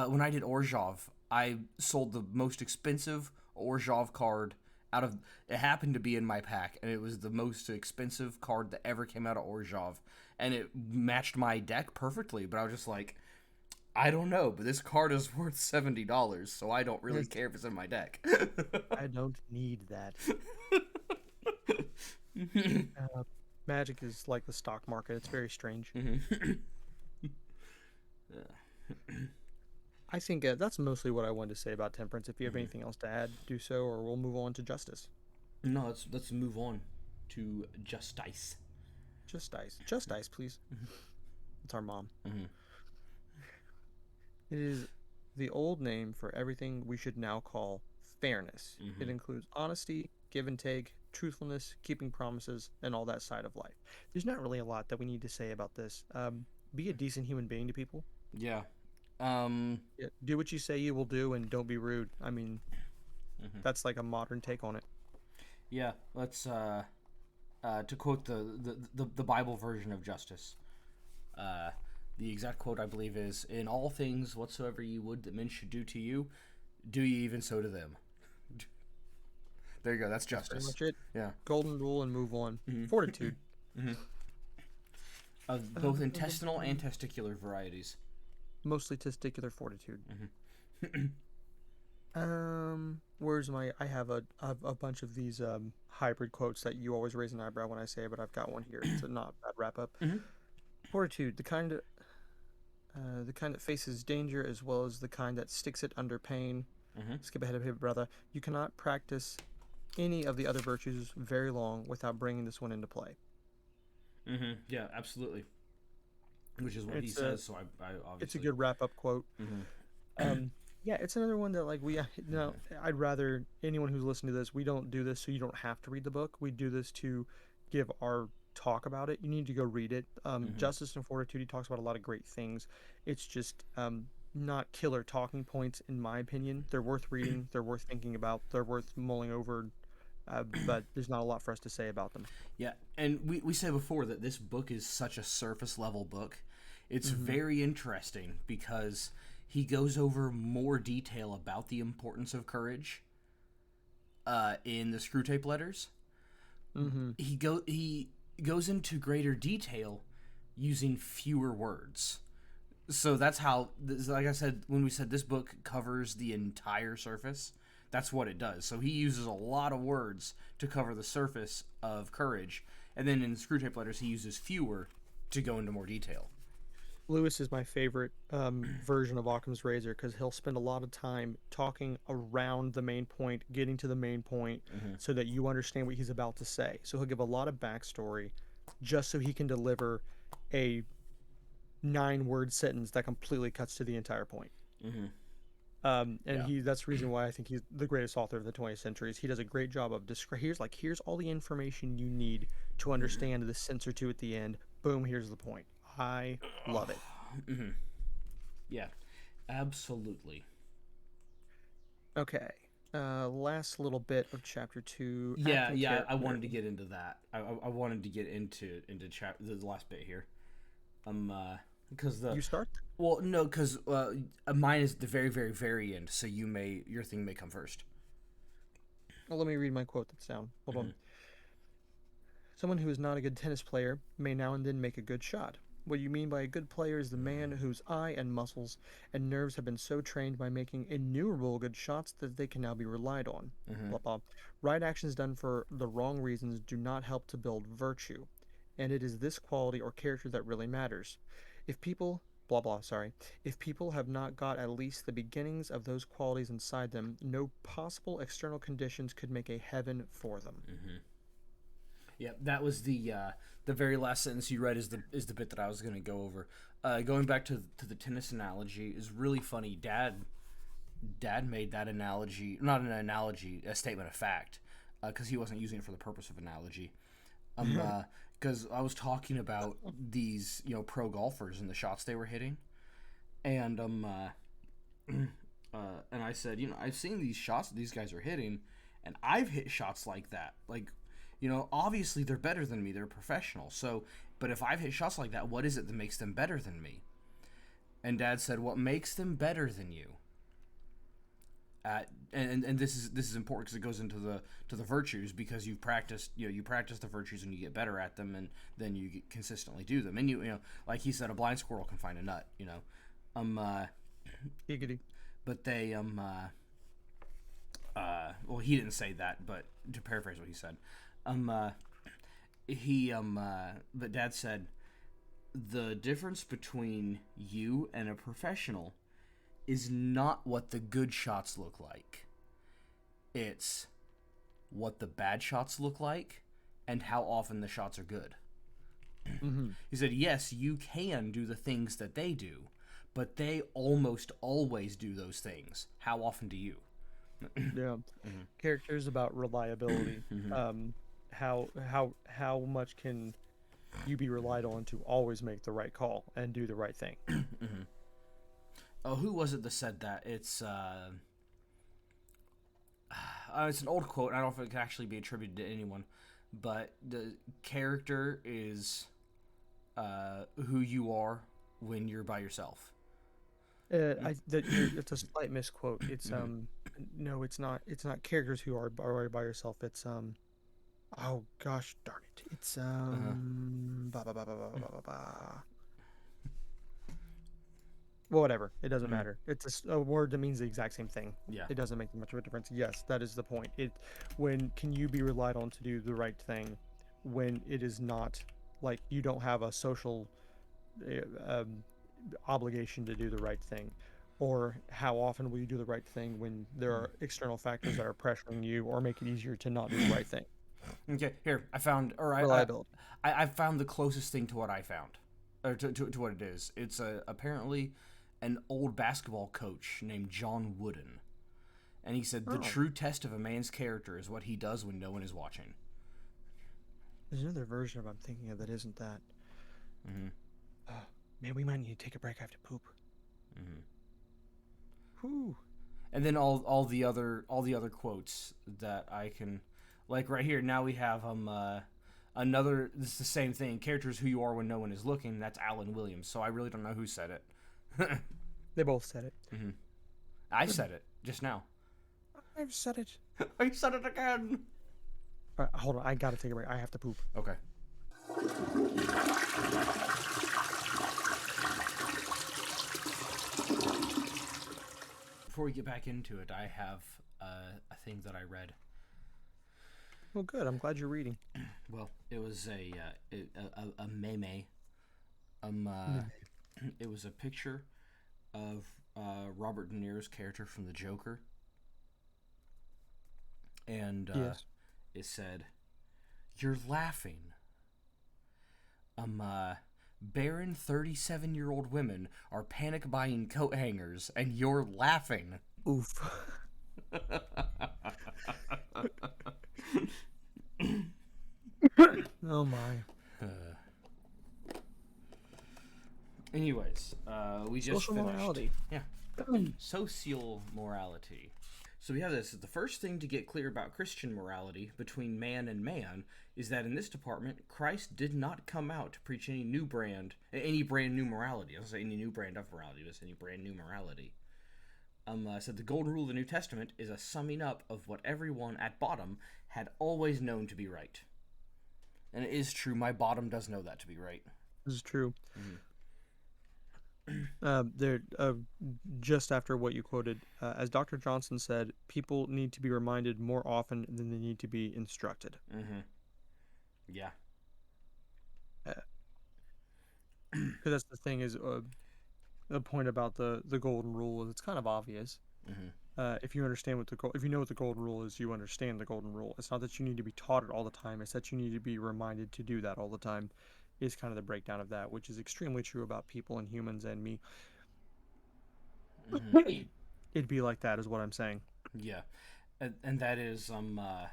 when I did Orzhov, I sold the most expensive Orzhov card out of. It happened to be in my pack, and it was the most expensive card that ever came out of Orzhov, and it matched my deck perfectly. But I was just like, I don't know, but this card is worth $70, so I don't really Yes, care if it's in my deck. I don't need that. Uh, Magic is like the stock market. It's very strange. I think that's mostly what I wanted to say about temperance. If you have anything else to add, do so, or we'll move on to justice. No, let's move on to Justice. Just dice, please. It's our mom. Mm-hmm. It is the old name for everything we should now call fairness. It Mm-hmm. includes honesty, give and take, truthfulness, keeping promises, and all that side of life. There's not really a lot that we need to say about this. Be a decent human being to people. Yeah. Um. Yeah, do what you say you will do, and don't be rude. I mean, Mhm. that's like a modern take on it. Yeah. Let's to quote the Bible version of justice. Uh, the exact quote I believe is, "In all things whatsoever you would that men should do to you, do ye even so to them." There you go. That's That's pretty justice. much it. Yeah. Golden rule and move on. Mm-hmm. Fortitude. Mm-hmm. Of Uh, both intestinal and testicular varieties. Mostly testicular fortitude. Mm-hmm. Where's my? I have a bunch of these hybrid quotes that you always raise an eyebrow when I say, but I've got one here. It's a not bad wrap up. Mm-hmm. Fortitude, the kind that faces danger as well as the kind that sticks it under pain. Mm-hmm. Skip ahead of here, brother. You cannot practice any of the other virtues very long without bringing this one into play. Mm-hmm. Yeah, absolutely. Which is what he It's a says. So I it's a obviously. good wrap up quote. Mm-hmm. Um, yeah, it's another one that like we no, Mm-hmm. I'd rather anyone who's listening to this, we don't do this so you don't have to read the book. We do this to give our talk about it. You need to go read it. Mm-hmm. Justice and Fortitude, he talks about a lot of great things. It's just not killer talking points in my opinion. They're worth reading. They're worth thinking about. They're worth mulling over. But there's not a lot for us to say about them. Yeah, and we said before that this book is such a surface level book. It's Mm-hmm. very interesting because he goes over more detail about the importance of courage in the screw tape letters. Mm-hmm. He goes into greater detail using fewer words. So that's how, like I said, when we said this book covers the entire surface, that's what it does. So he uses a lot of words to cover the surface of courage, and then in screw tape letters he uses fewer to go into more detail. Lewis is my favorite version of Occam's razor because he'll spend a lot of time talking around the main point, getting to the main point, Mm-hmm. so that you understand what he's about to say. So he'll give a lot of backstory just so he can deliver a 9 word sentence that completely cuts to the entire point. Mm-hmm. And Yeah. he that's the reason why I think he's the greatest author of the 20th century. Is he does a great job of here's all the information you need to understand the sense or two at the end. Boom, here's the point. I love it. Mm-hmm. Yeah. Absolutely. Okay. Last little bit of chapter two. Yeah. Acting Yeah. I character. wanted to get into that. I wanted to get into the last bit here. Because the You start. Well, no, because mine is the very, very, very end. So your thing may come first. Well, let me read my quote that's down. Hold Mm-hmm. on. Someone who is not a good tennis player may now and then make a good shot. What you mean by a good player is the man whose eye and muscles and nerves have been so trained by making innumerable good shots that they can now be relied on. Mm-hmm. Blah blah. Right actions done for the wrong reasons do not help to build virtue, and it is this quality or character that really matters. If people blah blah sorry, if people have not got at least the beginnings of those qualities inside them, no possible external conditions could make a heaven for them. Mm-hmm. Yeah, that was the very last sentence you read is the bit that I was going to go over. Going back to the tennis analogy is really funny. Dad made that analogy, not an analogy, a statement of fact, because he wasn't using it for the purpose of analogy. Because I was talking about these pro golfers and the shots they were hitting, and and I said, I've seen these shots that these guys are hitting, and I've hit shots like that. Like, obviously they're better than me. They're professionals. So, but if I've hit shots like that, what is it that makes them better than me? And Dad said, what makes them better than you? And this is important because it goes into the virtues, because you've practiced you practice the virtues and you get better at them, and then you consistently do them, and like he said, a blind squirrel can find a nut. Giggity. But they well, he didn't say that, but to paraphrase what he said, but Dad said the difference between you and a professional is not what the good shots look like. It's what the bad shots look like and how often the shots are good. Mm-hmm. He said, yes, you can do the things that they do, but they almost always do those things. How often do you? Yeah. Mm-hmm. Characters about reliability. Mm-hmm. How much can you be relied on to always make the right call and do the right thing? Mm-hmm. Oh, who was it that said that? It's an old quote. I don't know if it can actually be attributed to anyone, but the character is who you are when you're by yourself. It's a slight misquote. It's Mm-hmm. no, it's not. It's not characters who are by yourself. It's oh gosh darn it. It's Uh-huh. ba ba ba ba ba ba ba ba. Well, whatever. It doesn't Mm-hmm. matter. It's a word that means the exact same thing. Yeah. It doesn't make much of a difference. Yes, that is the point. When can you be relied on to do the right thing when it is not like you don't have a social um, obligation to do the right thing, or how often will you do the right thing when there are external factors that are pressuring you or make it easier to not do the right thing? Okay, here I found, or Reliability. I found the closest thing to what I found, or to what it is. It's apparently an old basketball coach named John Wooden, and he said the Oh, true test of a man's character is what he does when no one is watching. there's another version of I'm thinking of that isn't that. Mm-hmm. Uh, Man, we might need to take a break. I have to poop. Mm-hmm. Whew. And then all the other quotes that I can, like right here. Now we have another. This is the same thing. Characters who you are when no one is looking. That's Alan Williams. So I really don't know who said it. They both said it. Mm-hmm. I said it just now. I've said it. I said it again. All right, hold on. I gotta take a break. I have to poop. Okay. Before we get back into it, I have a thing that I read. Well, good. I'm glad you're reading. Well, it was a meme. Mm. It was a picture of Robert De Niro's character from The Joker, and Yes. it said, "You're laughing. Barren 37-year-old women are panic buying coat hangers, and you're laughing." Oof. Oh my. Anyways, we just Social finished. morality. Yeah, social morality. So we have this. The first thing to get clear about Christian morality between man and man is that in this department, Christ did not come out to preach any brand new morality. I was say any new brand of morality, but any brand new morality. Said the golden rule of the New Testament is a summing up of what everyone at bottom had always known to be right. And it is true, my bottom does know that to be right. This is true. Mm-hmm. There, just after what you quoted, as Dr. Johnson said, people need to be reminded more often than they need to be instructed. Mm-hmm. Yeah. Because that's the thing is the point about the golden rule is it's kind of obvious. Mm-hmm. If you understand what if you know what the golden rule is, you understand the golden rule. It's not that you need to be taught it all the time. It's that you need to be reminded to do that all the time. Is kind of the breakdown of that, which is extremely true about people and humans and me. Mm-hmm. It'd be like that, is what I'm saying. Yeah, and that is uh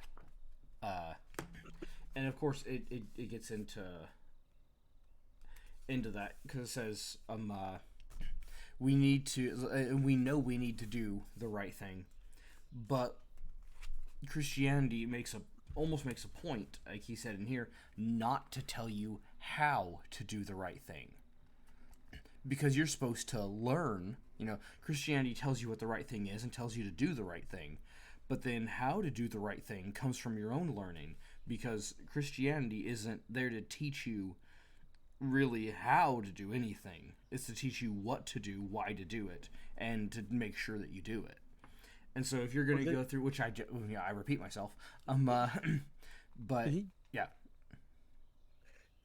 and of course it gets into that because it says we need to we know we need to do the right thing, but Christianity almost makes a point, like he said in here, not to tell you how to do the right thing, because you're supposed to learn. Christianity tells you what the right thing is and tells you to do the right thing, but then how to do the right thing comes from your own learning, because Christianity isn't there to teach you really how to do anything. It's to teach you what to do, why to do it, and to make sure that you do it. And so if you're going Well, to go through, which I repeat myself, but he, yeah.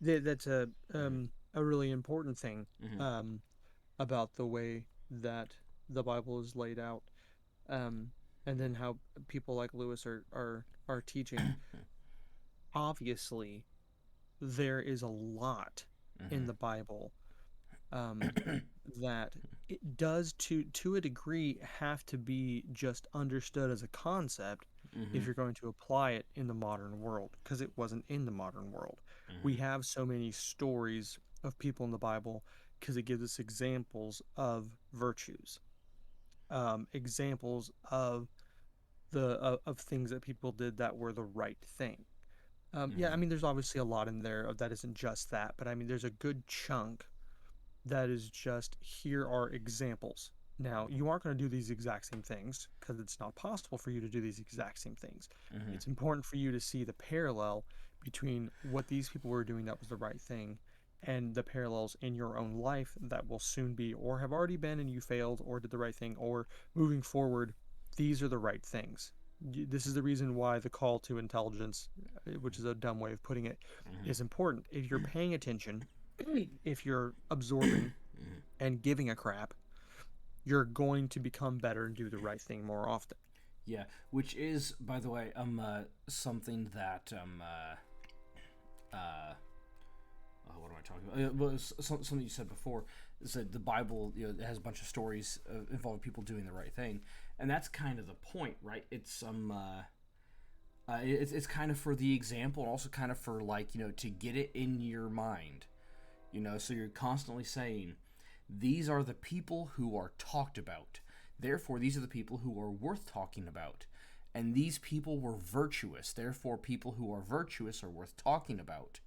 that's a really important thing Mm-hmm. um, about the way that the Bible is laid out, um, and then how people like Lewis are teaching. Obviously, there is a lot in Mm-hmm. the Bible um, that it does to a degree have to be just understood as a concept Mm-hmm. if you're going to apply it in the modern world, because it wasn't in the modern world. We Mm-hmm. have so many stories of people in the Bible because it gives us examples of virtues, examples of of things that people did that were the right thing. Yeah, I Mm-hmm. mean, there's obviously a lot in there of that isn't just that, but I mean, there's a good chunk that is just here are examples. Now, you aren't going to do these exact same things because it's not possible for you to do these exact same things. Mm-hmm. It's important for you to see the parallel between what these people were doing that was the right thing and the parallels in your own life that will soon be or have already been and you failed or did the right thing or moving forward, these are the right things. This is the reason why the call to intelligence, which is a dumb way of putting it, is important. If you're paying attention, if you're absorbing Mm-hmm. and giving a crap, you're going to become better and do the right thing more often. Yeah, which is, by the way, something that what am I talking about? It was something you said before. Is that the Bible, it has a bunch of stories involving people doing the right thing, and that's kind of the point, right? It's kind of for the example, and also kind of for, like, to get it in your mind. So you're constantly saying, these are the people who are talked about. Therefore, these are the people who are worth talking about. And these people were virtuous. Therefore, people who are virtuous are worth talking about.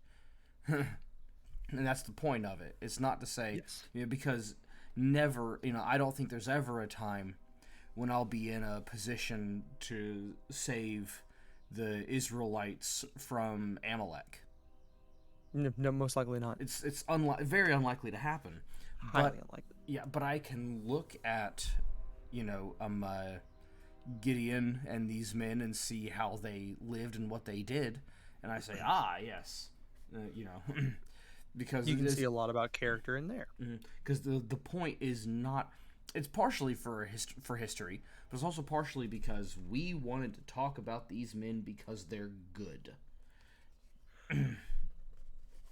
And that's the point of it. It's not to say, Yes. because never, I don't think there's ever a time when I'll be in a position to save the Israelites from Amalek. No, no, most likely not. It's very unlikely to happen. Highly But unlikely. yeah, but I can look at you know Gideon and these men and see how they lived and what they did, and I say, yes, because You it can see is a lot about character in there. because the point is not. It's partially for history, but it's also partially because we wanted to talk about these men because they're good.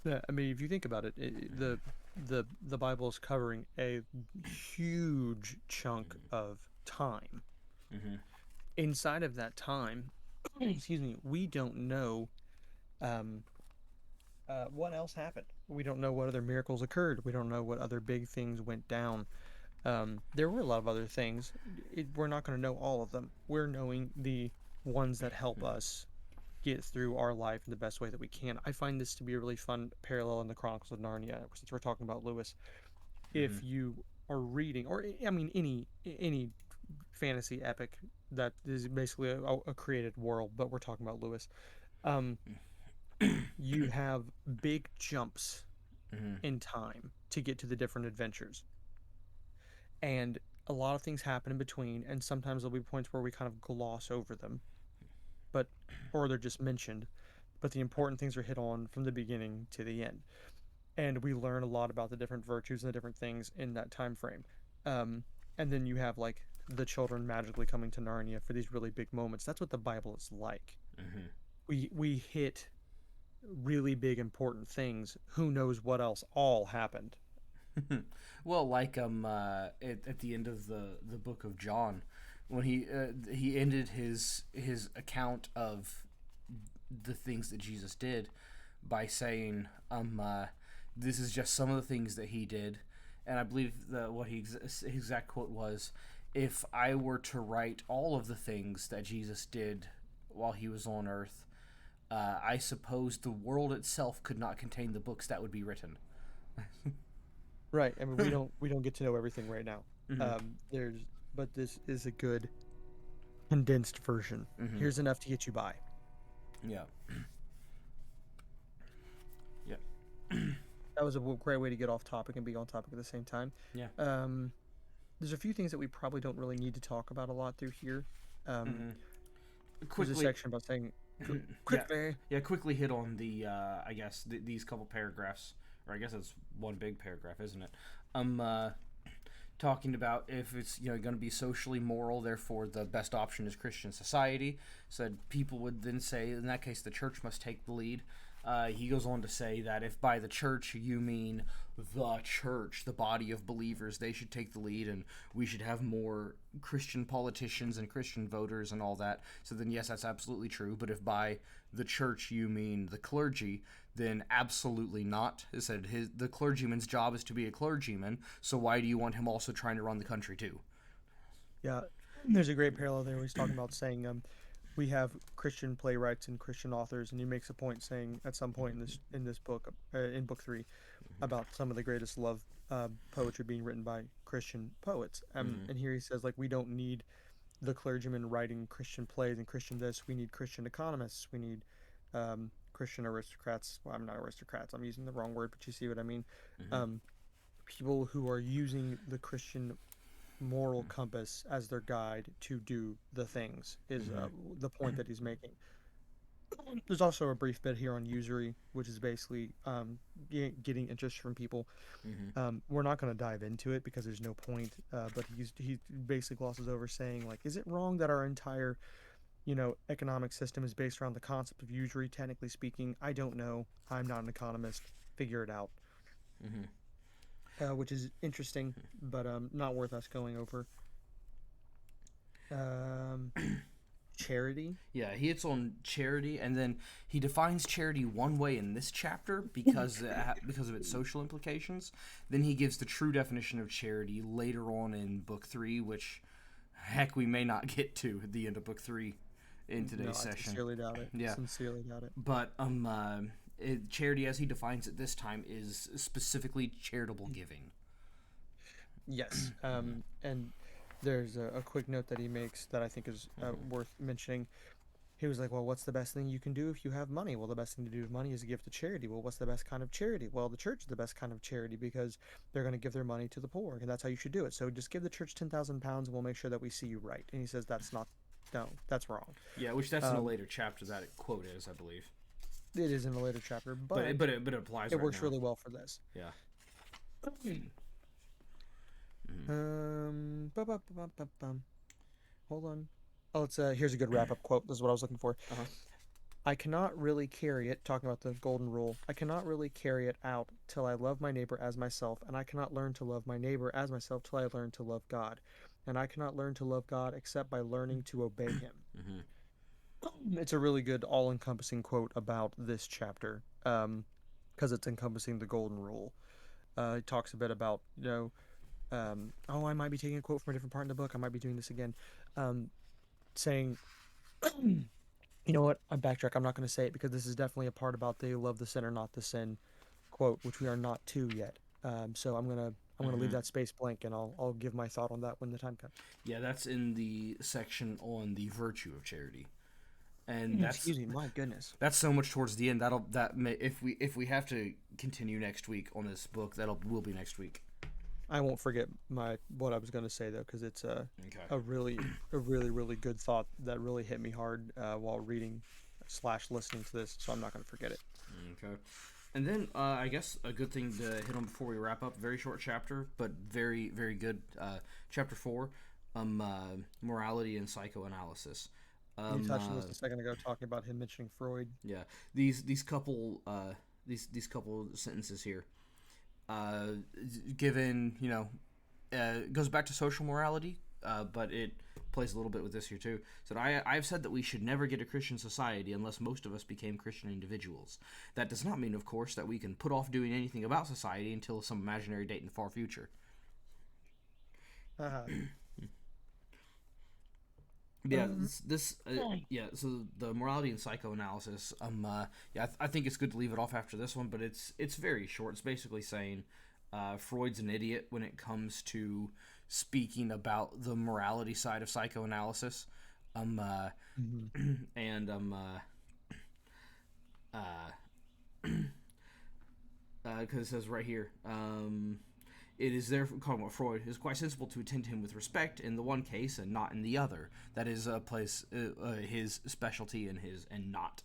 Yeah, I mean, if you think about it, the Bible is covering a huge chunk of time. Mm-hmm. Inside of that time, excuse me, we don't know um, what else happened. We don't know what other miracles occurred. We don't know what other big things went down. There were a lot of other things. We're not going to know all of them. We're knowing the ones that help us get through our life in the best way that we can. I find this to be a really fun parallel in the Chronicles of Narnia, since we're talking about Lewis. Mm-hmm. If you are reading, or I mean, any fantasy epic that is basically a created world, but we're talking about Lewis. Um, you have big jumps Mm-hmm. in time to get to the different adventures. And a lot of things happen in between, and sometimes there'll be points where we kind of gloss over them, but or they're just mentioned, but the important things are hit on from the beginning to the end. And we learn a lot about the different virtues and the different things in that time frame. Um, and then you have like the children magically coming to Narnia for these really big moments. That's what the Bible is like. Mm-hmm. We hit really big important things. Who knows what else all happened? Well, like at the end of the book of John, when he ended his account of the things that Jesus did by saying, this is just some of the things that he did, and I believe that what his exact quote was, "If I were to write all of the things that Jesus did while he was on earth, I suppose the world itself could not contain the books that would be written." Right. I mean, we don't get to know everything right now. Mm-hmm. There's but this is a good condensed version. Mm-hmm. Here's enough to get you by. Yeah. Yeah. That was a great way to get off topic and be on topic at the same time. Yeah. Um, there's a few things that we probably don't really need to talk about a lot through here. Um, Mm-hmm. there's a Quickly. section about saying Yeah. quickly. Yeah. Quickly hit on the I guess these couple paragraphs, or I guess it's one big paragraph, isn't it? Um. Uh, Talking about if it's going to be socially moral, therefore the best option is Christian society. Said people would then say in that case the church must take the lead. He goes on to say that if by the church you mean the church, the body of believers, they should take the lead, and we should have more Christian politicians and Christian voters and all that. So then, yes, that's absolutely true. But if by the church you mean the clergy, then absolutely not. It said the clergyman's job is to be a clergyman. So why do you want him also trying to run the country too? Yeah, there's a great parallel there where he's talking about saying we have Christian playwrights and Christian authors, and he makes a point saying at some point in this book, in book three, about some of the greatest love poetry being written by Christian poets. Mm-hmm. And here he says like we don't need the clergyman writing Christian plays and Christian this. We need Christian economists. We need Christian aristocrats. Well, I'm not aristocrats. I'm using the wrong word, but you see what I mean. Mm-hmm. Um, people who are using the Christian moral compass as their guide to do the things is Mm-hmm. the point that he's making. There's also a brief bit here on usury, which is basically getting interest from people. Mm-hmm. We're not going to dive into it because there's no point. But he basically glosses over saying like, is it wrong that our entire economic system is based around the concept of usury? Technically speaking, I don't know. I'm not an economist. Figure it out. Mm-hmm. Which is interesting, but not worth us going over. Um, charity. Yeah, he hits on charity, and then he defines charity one way in this chapter because of its social implications. Then he gives the true definition of charity later on in book three, which heck we may not get to at the end of book three in No, today's I session. sincerely doubt it. Yeah, Sincerely doubt it. but charity as he defines it this time is specifically charitable giving. Yes. And there's a quick note that he makes that I think is worth mentioning. He was like, well, what's the best thing you can do if you have money? Well, the best thing to do with money is to give to charity. Well, what's the best kind of charity? Well, the church is the best kind of charity because they're going to give their money to the poor, and that's how you should do it. So just give the church 10,000 pounds, and we'll make sure that we see you right. And he says that's not, no, that's wrong. Yeah, which that's in a Um, later chapter that quote is, I believe. it is in a later chapter, But but it applies it right works now. really well for this. Yeah. Bum. Hold on. Oh, it's here's a good wrap-up quote. This is what I was looking for. Uh-huh. I cannot really carry it, talking about the golden rule. I cannot really carry it out till I love my neighbor as myself, and I cannot learn to love my neighbor as myself till I learn to love God. And I cannot learn to love God except by learning to obey him. Mm-hmm. It's a really good all-encompassing quote about this chapter, because it's encompassing the golden rule. It talks a bit about, I might be taking a quote from a different part in the book. I might be doing this again. Saying, you know what? I backtrack. I'm not going to say it because this is definitely a part about they love the sinner, not the sin quote, which we are not to yet. So I'm gonna leave Mm-hmm. that space blank, and I'll give my thought on that when the time comes. Yeah, that's in the section on the virtue of charity. and that's Excuse me, my goodness. that's so much towards the end. If we have to continue next week on this book, that'll will be next week. I won't forget my what I was going to say though, because it's Okay. a really good thought that really hit me hard while reading slash listening to this. So I'm not going to forget it. Okay. And then I guess a good thing to hit on before we wrap up. Very short chapter, but very very good. Chapter 4, morality and psychoanalysis. You Um, touched on uh, this a second ago, talking about him mentioning Freud. yeah, these couple sentences here. Uh, Given goes back to social morality, but it plays a little bit with this here too. So I've said that we should never get a Christian society unless most of us became Christian individuals. That does not mean, of course, that we can put off doing anything about society until some imaginary date in the far future. Uh, Yeah, yeah. So the morality and psychoanalysis. Yeah, I think it's good to leave it off after this one, but it's very short. It's basically saying Freud's an idiot when it comes to speaking about the morality side of psychoanalysis. Um, uh, mhm. and because it says right here, it is therefore, talking about Freud, it is quite sensible to attend to him with respect in the one case and not in the other. That is a place his specialty and his and not.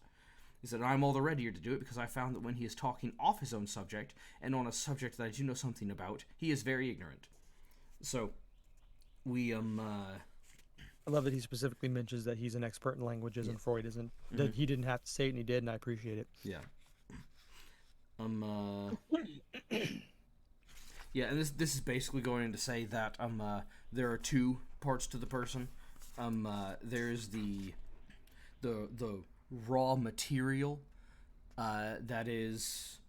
He said, I'm all the readier to do it because I found that when he is talking off his own subject and on a subject that I do know something about, he is very ignorant. So we I love that he specifically mentions that he's an expert in languages yeah. and Freud isn't. Mm-hmm. That he didn't have to say it and he did, and I appreciate it. Yeah. Um uh Yeah, and this is basically going to say that there are two parts to the person. There's the raw material that is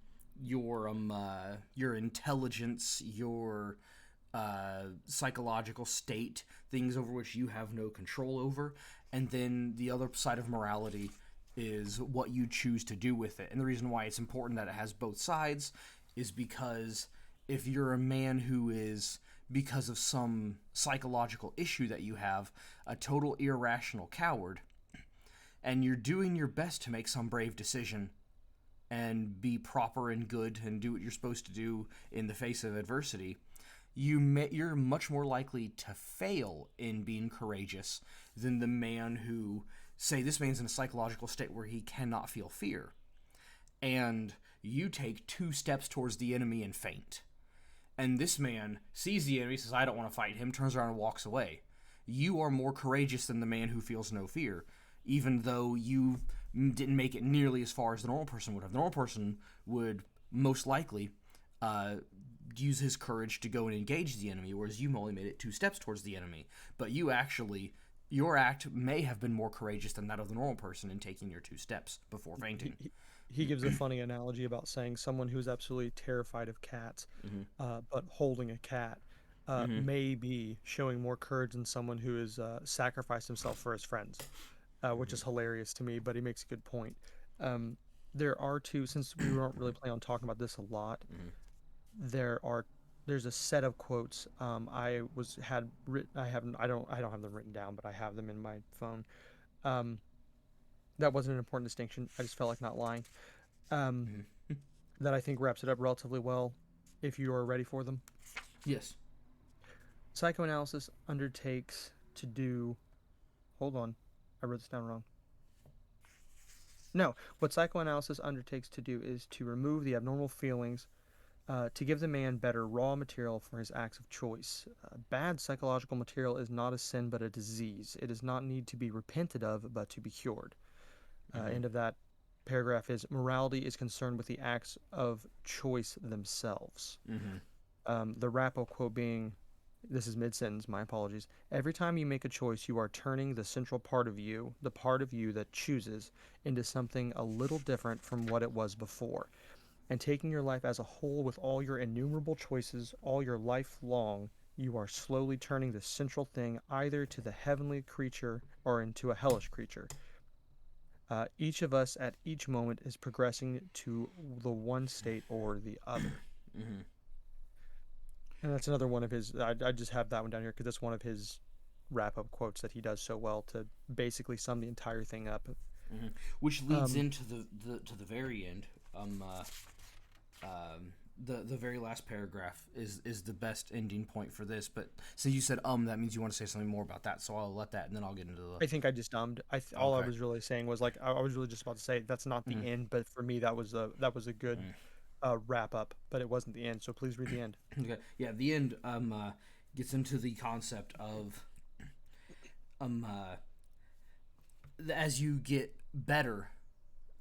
your intelligence, your psychological state, things over which you have no control over, and then the other side of morality is what you choose to do with it. And the reason why it's important that it has both sides is because if you're a man who is, because of some psychological issue that you have, a total irrational coward, and you're doing your best to make some brave decision and be proper and good and do what you're supposed to do in the face of adversity, you're much more likely to fail in being courageous than the man who, say, this man's in a psychological state where he cannot feel fear, and you take 2 steps towards the enemy and faint. And this man sees the enemy, says, I don't want to fight him, turns around and walks away. You are more courageous than the man who feels no fear, even though you didn't make it nearly as far as the normal person would have. The normal person would most likely use his courage to go and engage the enemy, whereas you only made it 2 steps towards the enemy. But you actually, your act may have been more courageous than that of the normal person in taking your 2 steps before fainting. He gives a funny analogy about saying someone who's absolutely terrified of cats, Mm-hmm. but holding a cat, Mm-hmm. may be showing more courage than someone who has sacrificed himself for his friends, which is hilarious to me. But he makes a good point. Um, there are two, since we weren't really planning on talking about this a lot. Mm-hmm. There are there's a set of quotes I don't have them written down, but I have them in my phone. Um, that wasn't an important distinction. I just felt like not lying. Um, Mm-hmm. that I think wraps it up relatively well if you are ready for them. Yes. Psychoanalysis undertakes to do. Hold on. I wrote this down wrong. No, what psychoanalysis undertakes to do is to remove the abnormal feelings, to give the man better raw material for his acts of choice. Bad psychological material is not a sin but a disease. It does not need to be repented of but to be cured. Mm-hmm. End of that paragraph is morality is concerned with the acts of choice themselves. Mm-hmm. The Rappo quote being, this is mid sentence, my apologies. Every time you make a choice, you are turning the central part of you, the part of you that chooses, into something a little different from what it was before. And taking your life as a whole with all your innumerable choices, all your life long, you are slowly turning the central thing either to the heavenly creature or into a hellish creature. Each of us at each moment is progressing to the one state or the other. Mm-hmm. And that's another one of his. I just have that one down here because that's one of his wrap up quotes that he does so well to basically sum the entire thing up. Which leads Um, into the very end. The very last paragraph is the best ending point for this. But since you said that means you want to say something more about that. So I'll let that, and then I'll get into the. I think I just all I Okay. was really saying was like I was really just about to say that's not the end, but for me that was a good wrap up, but it wasn't the end. So please read the end. Okay. Yeah. The end gets into the concept of um uh, as you get better,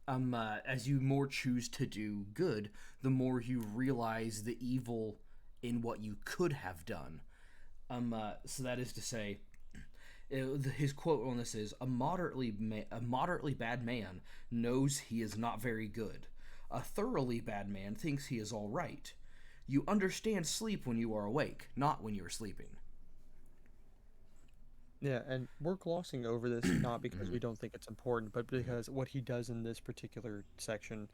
as you more choose to do good, the more you realize the evil in what you could have done. So that is to say, his quote on this is a moderately bad man knows he is not very good. A thoroughly bad man thinks he is all right. You understand sleep when you are awake, not when you are sleeping. Yeah, and we're glossing over this not because we don't think it's important, but because what he does in this particular section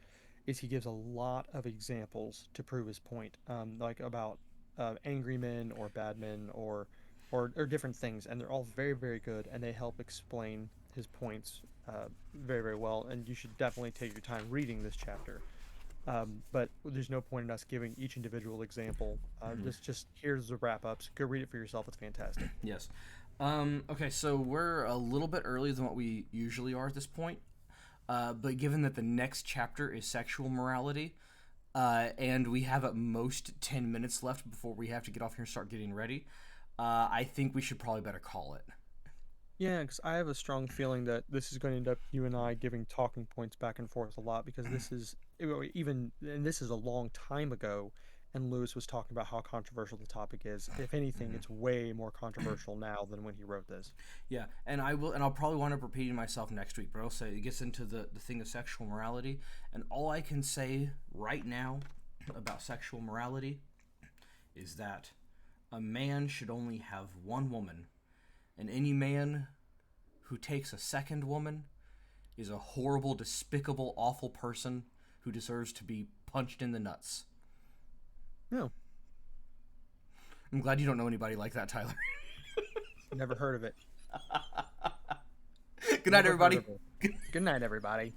is he gives a lot of examples to prove his point, like about angry men or bad men or different things, and they're all very, very good, and they help explain his points very, very well. And you should definitely take your time reading this chapter. But there's no point in us giving each individual example. Just here's the wrap ups. Go read it for yourself. It's fantastic. Yes. Okay, so we're a little bit earlier than what we usually are at this point. But given that the next chapter is sexual morality, and we have at most 10 minutes left before we have to get off here and start getting ready, I think we should probably better call it. Yeah, because I have a strong feeling that this is going to end up you and I giving talking points back and forth a lot because this is even, and this is a long time ago, and Lewis was talking about how controversial the topic is. If anything, it's way more controversial now than when he wrote this. Yeah, and I'll probably wind up repeating myself next week, but I'll say it gets into the thing of sexual morality, and all I can say right now about sexual morality is that a man should only have one woman, and any man who takes a second woman is a horrible, despicable, awful person who deserves to be punched in the nuts. No, I'm glad you don't know anybody like that, Tyler. never heard of it. Good night, Never heard everybody. of it. Good night, everybody.